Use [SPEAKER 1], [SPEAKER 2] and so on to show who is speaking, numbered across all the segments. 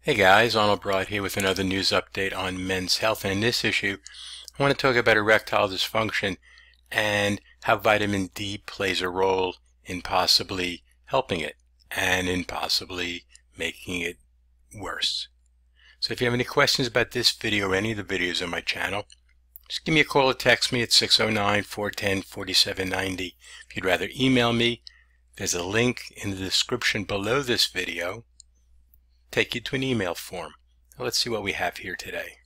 [SPEAKER 1] Hey guys, Arnold Broad here with another news update on men's health. And in this issue, I want to talk about erectile dysfunction and how vitamin D plays a role in possibly helping it and in possibly making it worse. So if you have any questions about this video or any of the videos on my channel, just give me a call or text me at 609-410-4790. If you'd rather email me, there's a link in the description below this video. Take you to an email form. Now let's see what we have here today.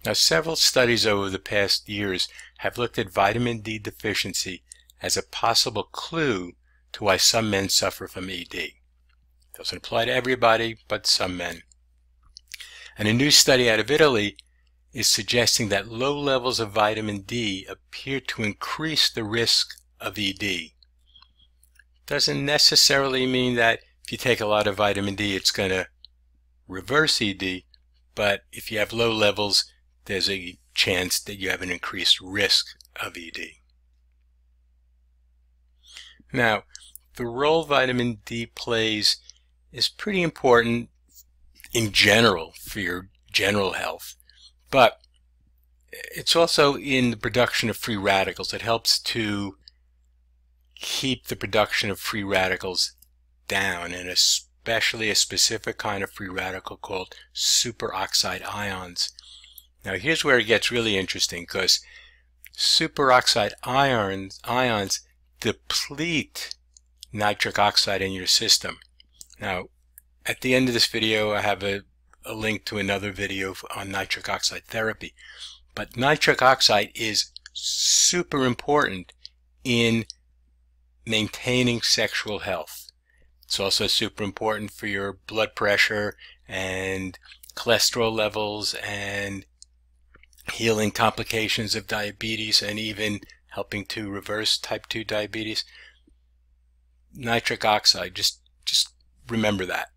[SPEAKER 1] Now, several studies over the past years have looked at vitamin D deficiency as a possible clue to why some men suffer from ED. Doesn't apply to everybody, but some men. And a new study out of Italy is suggesting that low levels of vitamin D appear to increase the risk of ED. Doesn't necessarily mean that if you take a lot of vitamin D it's going to reverse ED, but if you have low levels there's a chance that you have an increased risk of ED. Now, the role vitamin D plays is pretty important in general for your general health, but it's also in the production of free radicals. It helps to keep the production of free radicals down, and especially a specific kind of free radical called superoxide ions. Now here's where it gets really interesting, because superoxide ions deplete nitric oxide in your system. Now at the end of this video I have a link to another video on nitric oxide therapy, but nitric oxide is super important in maintaining sexual health. It's also super important for your blood pressure and cholesterol levels and healing complications of diabetes and even helping to reverse type 2 diabetes. Nitric oxide, just remember that.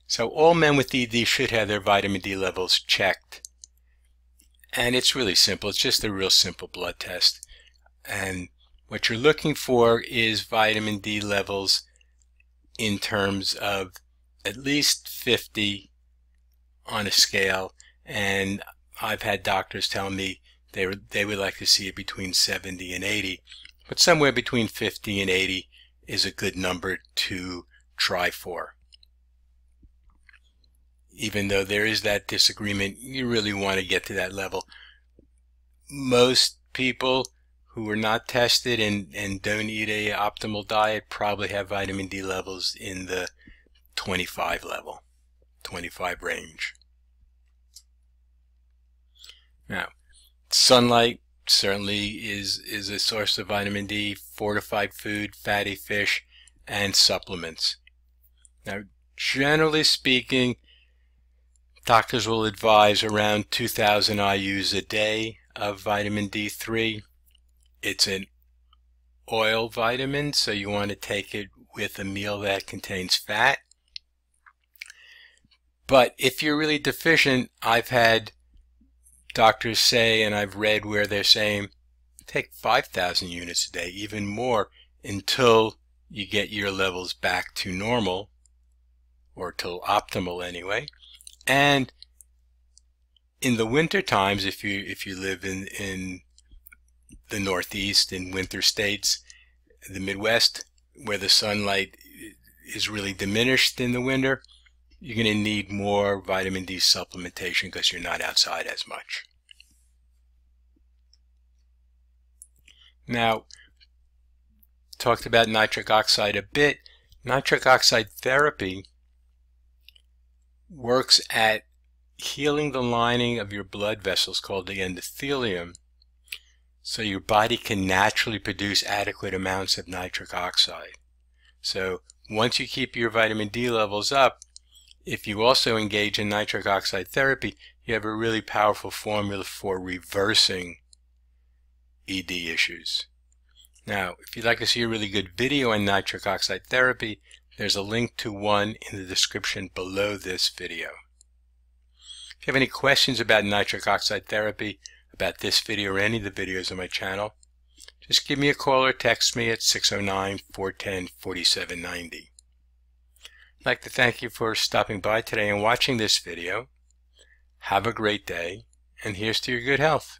[SPEAKER 1] So all men with ED should have their vitamin D levels checked. And it's really simple. It's just a real simple blood test. And what you're looking for is vitamin D levels in terms of at least 50 on a scale. And I've had doctors tell me they would like to see it between 70 and 80. But somewhere between 50 and 80 is a good number to try for. Even though there is that disagreement, you really want to get to that level. Most people who are not tested and don't eat a optimal diet probably have vitamin D levels in the 25 level, 25 range. Now, sunlight certainly is a source of vitamin D, fortified food, fatty fish, and supplements. Now, generally speaking, doctors will advise around 2,000 IUs a day of vitamin D3. It's an oil vitamin, so you want to take it with a meal that contains fat. But if you're really deficient, I've had doctors say, and I've read where they're saying, take 5,000 units a day, even more, until you get your levels back to normal, or till optimal anyway. And in the winter times, if you live in the Northeast, in winter states, the Midwest, where the sunlight is really diminished in the winter, you're going to need more vitamin D supplementation because you're not outside as much. Now, talked about nitric oxide a bit. Nitric oxide therapy works at healing the lining of your blood vessels called the endothelium, so your body can naturally produce adequate amounts of nitric oxide. So once you keep your vitamin D levels up, if you also engage in nitric oxide therapy, you have a really powerful formula for reversing ED issues. Now, if you'd like to see a really good video on nitric oxide therapy, there's a link to one in the description below this video. If you have any questions about nitric oxide therapy, about this video or any of the videos on my channel, just give me a call or text me at 609-410-4790. I'd like to thank you for stopping by today and watching this video. Have a great day, and here's to your good health.